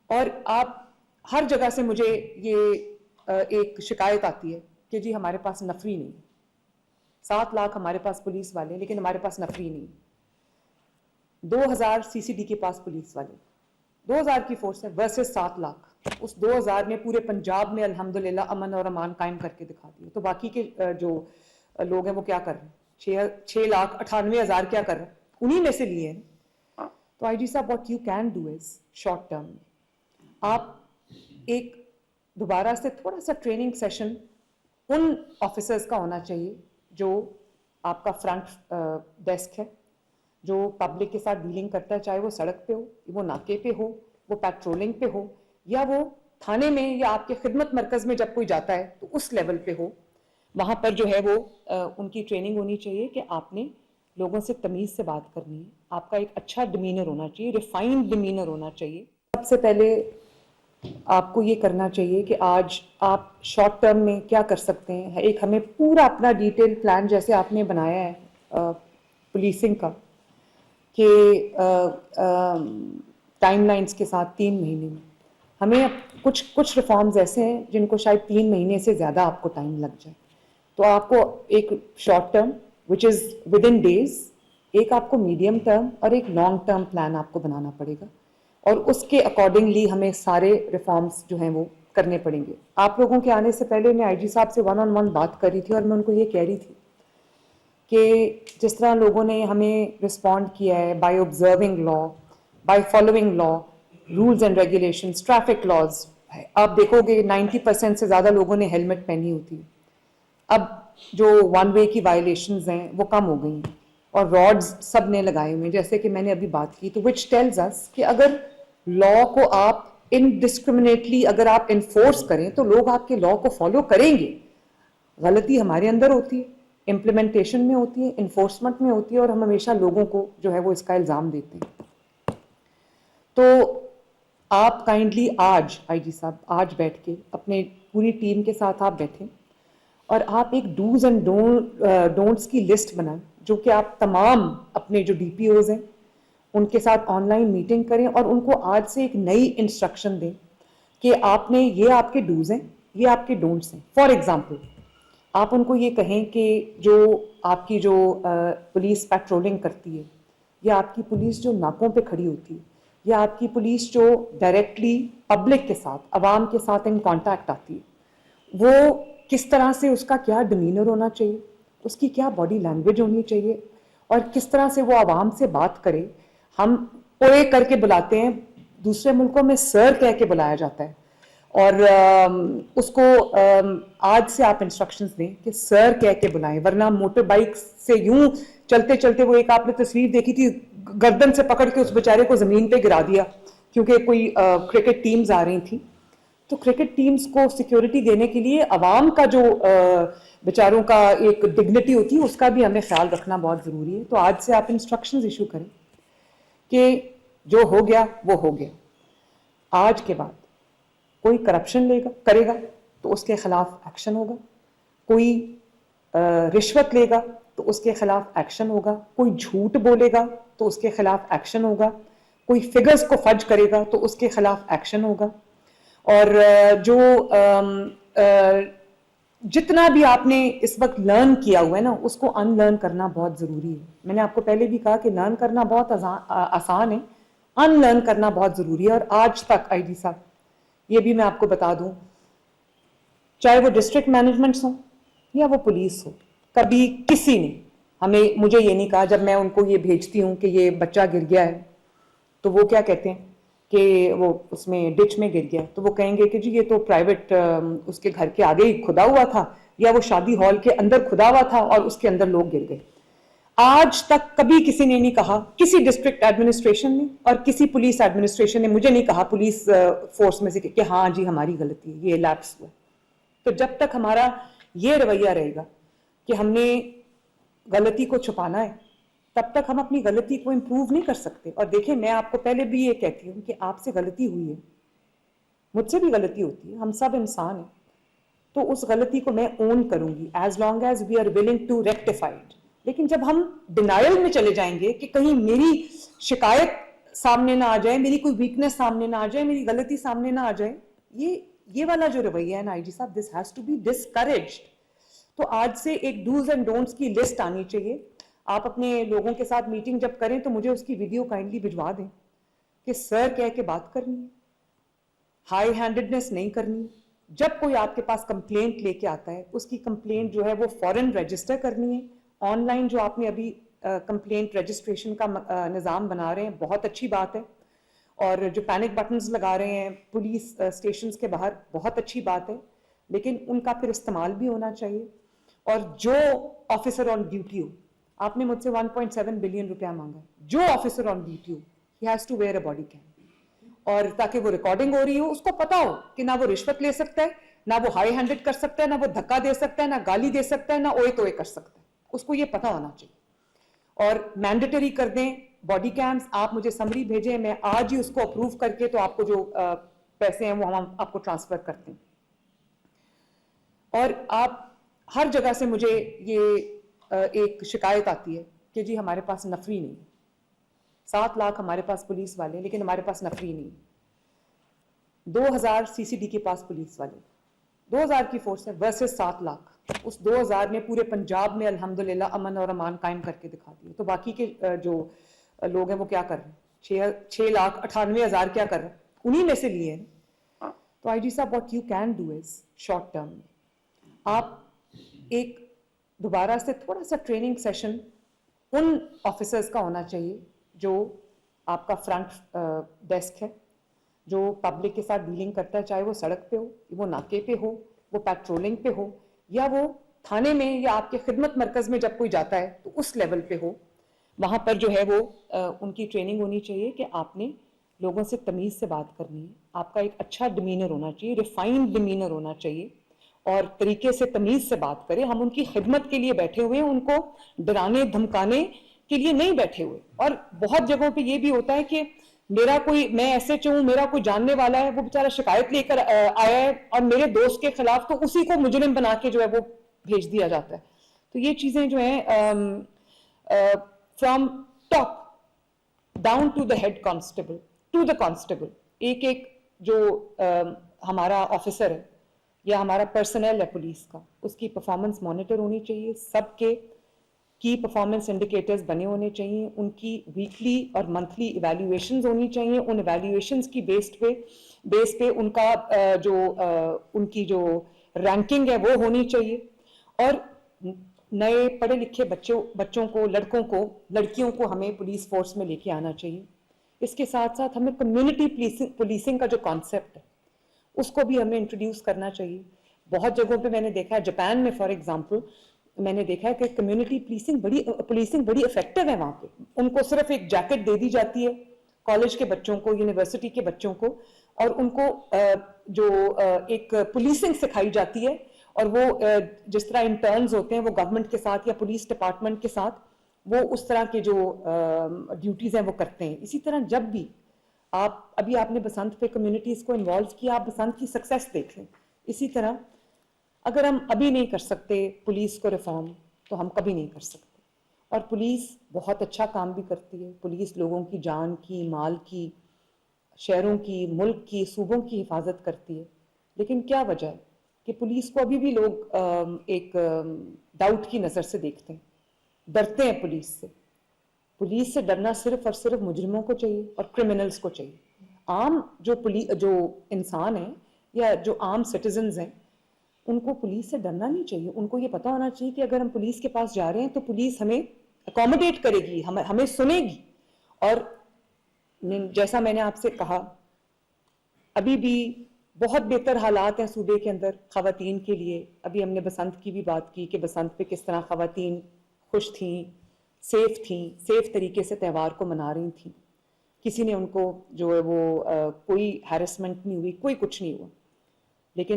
اور آپ ہر جگہ سے مجھے یہ ایک شکایت آتی ہے کہ جی ہمارے پاس نفری نہیں، 7 لاکھ ہمارے پاس پولیس والے لیکن ہمارے پاس نفری نہیں، 2000 سی سی ڈی کے پاس پولیس والے، 2000 کی فورس ہے ورسز 7 لاکھ، اس 2000 نے پورے پنجاب میں الحمدللہ امن اور امان قائم کر کے دکھا دیا، تو باقی کے جو لوگ ہیں وہ کیا کر رہے ہیں؟ 6,98,000 کیا کر رہے ہیں؟ انہی میں سے لیے ہیں۔ تو آئی جی صاحب what you can do is short term, آپ ایک دوبارہ سے تھوڑا سا ٹریننگ سیشن ان آفیسرز کا ہونا چاہیے جو آپ کا فرنٹ ڈیسک ہے، جو پبلک کے ساتھ ڈیلنگ کرتا ہے، چاہے وہ سڑک پہ ہو، وہ ناکے پہ ہو، وہ پیٹرولنگ پہ ہو، یا وہ تھانے میں یا آپ کے خدمت مرکز میں جب کوئی جاتا ہے تو اس لیول پہ ہو، وہاں پر جو ہے وہ ان کی ٹریننگ ہونی چاہیے کہ آپ نے لوگوں سے تمیز سے بات کرنی ہے، آپ کا ایک اچھا ڈیمینر ہونا چاہیے، ریفائنڈ ڈیمینر ہونا چاہیے۔ سب سے پہلے آپ کو یہ کرنا چاہیے کہ آج آپ شارٹ ٹرم میں کیا کر سکتے ہیں، ایک ہمیں پورا اپنا ڈیٹیل پلان جیسے آپ نے بنایا ہے پولیسنگ کا کہ ٹائم لائنز کے ساتھ 3 مہینے میں ہمیں کچھ ریفارمز ایسے ہیں جن کو شاید 3 مہینے سے زیادہ آپ کو ٹائم لگ جائے، تو آپ کو ایک short term which is with in days, ایک آپ کو میڈیم ٹرم اور ایک لانگ ٹرم پلان آپ کو بنانا پڑے گا، اور اس کے اکارڈنگلی ہمیں سارے ریفارمز جو ہیں وہ کرنے پڑیں گے۔ آپ لوگوں کے آنے سے پہلے میں آئی جی صاحب سے 1 on 1 بات کر رہی تھی اور میں ان کو یہ کہہ رہی تھی کہ جس طرح لوگوں نے ہمیں رسپونڈ کیا ہے by observing law, by following law, rules and regulations, traffic laws, آپ دیکھو گے 90% سے زیادہ لوگوں نے ہیلمٹ پہنی ہوتی ہے، اب جو 1 وے کی وائلیشنز ہیں وہ کم ہو گئی ہیں، اور راڈز سب نے لگائے ہوئے ہیں جیسے کہ میں نے ابھی بات کی، تو وچ ٹیلز اس کہ اگر لا کو آپ انڈسکرمنیٹلی اگر آپ انفورس کریں تو لوگ آپ کے لا کو فالو کریں گے۔ غلطی ہمارے اندر ہوتی ہے، امپلیمنٹیشن میں ہوتی ہے، انفورسمنٹ میں ہوتی ہے، اور ہم ہمیشہ لوگوں کو جو ہے وہ اس کا الزام دیتے ہیں۔ تو آپ کائنڈلی آج آئی جی صاحب آج بیٹھ کے اپنے پوری ٹیم کے ساتھ آپ بیٹھیں اور آپ ایک ڈوز اینڈ ڈونٹس کی لسٹ بنائیں، جو کہ آپ تمام اپنے جو ڈی پی اوز ہیں ان کے ساتھ آن لائن میٹنگ کریں اور ان کو آج سے ایک نئی انسٹرکشن دیں کہ آپ نے یہ آپ کے ڈوز ہیں، یہ آپ کے ڈونٹس ہیں۔ فار ایگزامپل آپ ان کو یہ کہیں کہ جو آپ کی جو پولیس پیٹرولنگ کرتی ہے، یا آپ کی پولیس جو ناکوں پہ کھڑی ہوتی ہے، یا آپ کی پولیس جو ڈائریکٹلی پبلک کے ساتھ عوام کے ساتھ ان کانٹیکٹ آتی ہے، وہ کس طرح سے اس کا کیا ڈیمینر ہونا چاہیے، اس کی کیا باڈی لینگویج ہونی چاہیے، اور کس طرح سے وہ عوام سے بات کرے۔ ہم اوئے کر کے بلاتے ہیں، دوسرے ملکوں میں سر کہہ کے بلایا جاتا ہے، اور اس کو آج سے آپ انسٹرکشنز دیں کہ سر کہہ کے بلائیں، ورنہ موٹر بائک سے یوں چلتے چلتے، وہ ایک آپ نے تصویر دیکھی تھی، گردن سے پکڑ کے اس بیچارے کو زمین پہ گرا دیا کیونکہ کوئی کرکٹ ٹیمز آ رہی تھیں۔ تو کرکٹ ٹیمز کو سیکیورٹی دینے کے لیے عوام کا جو بیچاروں کا ایک ڈگنیٹی ہوتی ہے اس کا بھی ہمیں خیال رکھنا بہت ضروری ہے۔ تو آج سے آپ انسٹرکشنز ایشو کریں کہ جو ہو گیا وہ ہو گیا، آج کے بعد کوئی کرپشن کرے گا تو اس کے خلاف ایکشن ہوگا، کوئی رشوت لے گا تو اس کے خلاف ایکشن ہوگا، کوئی جھوٹ بولے گا تو اس کے خلاف ایکشن ہوگا، کوئی فگرز کو فج کرے گا تو اس کے خلاف ایکشن ہوگا، اور جو جتنا بھی آپ نے اس وقت لرن کیا ہوا ہے نا اس کو ان لرن کرنا بہت ضروری ہے۔ میں نے آپ کو پہلے بھی کہا کہ لرن کرنا بہت آسان ہے، ان لرن کرنا بہت ضروری ہے۔ اور آج تک آئی ڈی صاحب یہ بھی میں آپ کو بتا دوں، چاہے وہ ڈسٹرکٹ مینجمنٹس ہوں یا وہ پولیس ہو، کبھی کسی نے مجھے یہ نہیں کہا جب میں ان کو یہ بھیجتی ہوں کہ یہ بچہ گر گیا ہے تو وہ کیا کہتے ہیں کہ وہ اس میں ڈچ میں گر گیا، تو وہ کہیں گے کہ جی یہ تو پرائیویٹ اس کے گھر کے آگے ہی کھدا ہوا تھا، یا وہ شادی ہال کے اندر کھدا ہوا تھا اور اس کے اندر لوگ گر گئے۔ آج تک کبھی کسی نے نہیں کہا، کسی ڈسٹرکٹ ایڈمنسٹریشن نے اور کسی پولیس ایڈمنسٹریشن نے مجھے نہیں کہا پولیس فورس میں سے کہ ہاں جی ہماری غلطی ہے، یہ لیپس ہوا۔ تو جب تک ہمارا یہ رویہ رہے گا کہ ہم نے غلطی کو چھپانا ہے، تب تک ہم اپنی غلطی کو امپروو نہیں کر سکتے۔ اور دیکھیں میں آپ کو پہلے بھی یہ کہتی ہوں کہ آپ سے غلطی ہوئی ہے، مجھ سے بھی غلطی ہوتی ہے، ہم سب انسان ہیں، تو اس غلطی کو میں اون کروں گی as long as we are willing to rectify it. لیکن جب ہم ڈینائل میں چلے جائیں گے کہ کہیں میری شکایت سامنے نہ آ جائے, میری کوئی ویکنیس سامنے نہ آ جائے, میری غلطی سامنے نہ آ جائے. یہ والا جو رویہ ہے نا آئی جی صاحب, this has to be discouraged. تو آج سے ایک ڈوز اینڈ ڈونٹس کی لسٹ آنی چاہیے. آپ اپنے لوگوں کے ساتھ میٹنگ جب کریں تو مجھے اس کی ویڈیو کائنڈلی بھجوا دیں کہ سر کہہ کے بات کرنی ہے, ہائی ہینڈڈنس نہیں کرنی. جب کوئی آپ کے پاس کمپلینٹ لے کے آتا ہے, اس کی کمپلینٹ جو ہے وہ فوراً رجسٹر کرنی ہے. آن لائن جو آپ نے ابھی کمپلینٹ رجسٹریشن کا نظام بنا رہے ہیں, بہت اچھی بات ہے. اور جو پینک بٹنز لگا رہے ہیں پولیس اسٹیشنز کے باہر, بہت اچھی بات ہے. لیکن ان کا پھر استعمال بھی ہونا چاہیے. اور جو آفیسر آن ڈیوٹی ہو, آپ نے مجھ سے 1.7 بلین روپیہ مانگا ہے, جو آفیسر آن ڈیوٹی ہو he has to wear a body cam. اور تاکہ وہ ریکارڈنگ ہو رہی ہو, اس کو پتا ہو کہ نہ وہ رشوت لے سکتا ہے, نہ وہ ہائی ہینڈڈ کر سکتا ہے, نہ وہ دھکا دے سکتا ہے, نہ گالی دے سکتا ہے, نہ اوئے توئے کر سکتا ہے. اس کو یہ پتا ہونا چاہیے. اور مینڈیٹری کر دیں باڈی کیمز. آپ مجھے سمری بھیجیں, میں آج ہی اس کو اپروو کر کے تو آپ کو جو پیسے ہیں وہ ہم آپ کو ٹرانسفر کرتے ہیں. اور آپ ہر جگہ سے مجھے یہ ایک شکایت آتی ہے کہ جی ہمارے پاس نفری نہیں. 7 لاکھ ہمارے پاس پولیس والے, لیکن ہمارے پاس نفری نہیں. 2000 سی سی ڈی کے پاس پولیس والے, 2000 کی فورس ہے ورسز 7 لاکھ. اس 2000 نے پورے پنجاب میں الحمدللہ امن اور امان قائم کر کے دکھا دیا. تو باقی کے جو لوگ ہیں وہ کیا کر رہے ہیں؟ 6,98,000 کیا کر رہے ہیں؟ انہی میں سے لیے ہیں. تو آئی جی صاحب what you can do is short term, آپ ایک دوبارہ سے تھوڑا سا ٹریننگ سیشن ان آفیسرز کا ہونا چاہیے جو آپ کا فرنٹ ڈیسک ہے, جو پبلک کے ساتھ ڈیلنگ کرتا ہے, چاہے وہ سڑک پہ ہو, وہ ناکے پہ ہو, وہ پیٹرولنگ پہ ہو, یا وہ تھانے میں یا آپ کے خدمت مرکز میں جب کوئی جاتا ہے تو اس لیول پہ ہو. وہاں پر جو ہے وہ ان کی ٹریننگ ہونی چاہیے کہ آپ نے لوگوں سے تمیز سے بات کرنی ہے. آپ کا ایک اچھا ڈیمینر ہونا چاہیے, ریفائنڈ ڈیمینر ہونا چاہیے, اور طریقے سے تمیز سے بات کریں. ہم ان کی خدمت کے لیے بیٹھے ہوئے ہیں, ان کو ڈرانے دھمکانے کے لیے نہیں بیٹھے ہوئے. اور بہت جگہوں پہ یہ بھی ہوتا ہے کہ میرا کوئی, میں ایسے چاہوں, میرا کوئی جاننے والا ہے, وہ بیچارہ شکایت لے کر آیا ہے اور میرے دوست کے خلاف, تو اسی کو مجرم بنا کے جو ہے وہ بھیج دیا جاتا ہے. تو یہ چیزیں جو ہیں from top down to the head constable to the constable, ایک ایک جو ہمارا آفیسر ہے یا ہمارا پرسنل ہے پولیس کا, اس کی پرفارمنس مانیٹر ہونی چاہیے. سب کے کی پرفارمنس انڈیکیٹرز بنے ہونے چاہیے, ان کی ویکلی اور منتھلی ایویلیویشنز ہونی چاہیے. ان ایویلیویشنز کی بیس پہ ان کا جو ان کی جو رینکنگ ہے وہ ہونی چاہیے. اور نئے پڑھے لکھے بچوں کو, لڑکوں کو, لڑکیوں کو ہمیں پولیس فورس میں لے کے آنا چاہیے. اس کے ساتھ ساتھ ہمیں کمیونٹی پولیسنگ کا جو کانسیپٹ ہے اس کو بھی ہمیں انٹروڈیوس کرنا چاہیے. بہت جگہوں پہ میں نے دیکھا ہے, جاپان میں فار ایگزامپل میں نے دیکھا ہے کہ کمیونٹی پولیسنگ بڑی افیکٹو ہے وہاں پہ. ان کو صرف ایک جیکٹ دے دی جاتی ہے کالج کے بچوں کو, یونیورسٹی کے بچوں کو, اور ان کو جو ایک پولیسنگ سکھائی جاتی ہے. اور وہ جس طرح انٹرنز ہوتے ہیں وہ گورنمنٹ کے ساتھ یا پولیس ڈپارٹمنٹ کے ساتھ وہ اس طرح کے جو ڈیوٹیز ہیں وہ کرتے ہیں. اسی طرح جب بھی ابھی آپ نے بسنت پہ کمیونٹیز کو انوالو کیا, آپ بسنت کی سکسیس دیکھ لیں. اسی طرح اگر ہم ابھی نہیں کر سکتے پولیس کو ریفارم, تو ہم کبھی نہیں کر سکتے. اور پولیس بہت اچھا کام بھی کرتی ہے. پولیس لوگوں کی جان کی, مال کی, شہروں کی, ملک کی, صوبوں کی حفاظت کرتی ہے. لیکن کیا وجہ ہے کہ پولیس کو ابھی بھی لوگ ایک ڈاؤٹ کی نظر سے دیکھتے ہیں, ڈرتے ہیں پولیس سے. پولیس سے ڈرنا صرف اور صرف مجرموں کو چاہیے اور کرمنلز کو چاہیے. عام جو انسان ہیں یا جو عام سٹیزنز ہیں ان کو پولیس سے ڈرنا نہیں چاہیے. ان کو یہ پتا ہونا چاہیے کہ اگر ہم پولیس کے پاس جا رہے ہیں تو پولیس ہمیں اکوموڈیٹ کرے گی, ہمیں سنے گی. اور جیسا میں نے آپ سے کہا, ابھی بھی بہت بہتر حالات ہیں صوبے کے اندر خواتین کے لیے. ابھی ہم نے بسنت کی بھی بات کی کہ بسنت پہ کس طرح خواتین خوش تھیں, سیف طریقے سے تہوار کو منا رہی تھیں. کسی نے ان کو جو ہے وہ کوئی ہیرسمنٹ نہیں ہوئی, کوئی کچھ نہیں ہوا.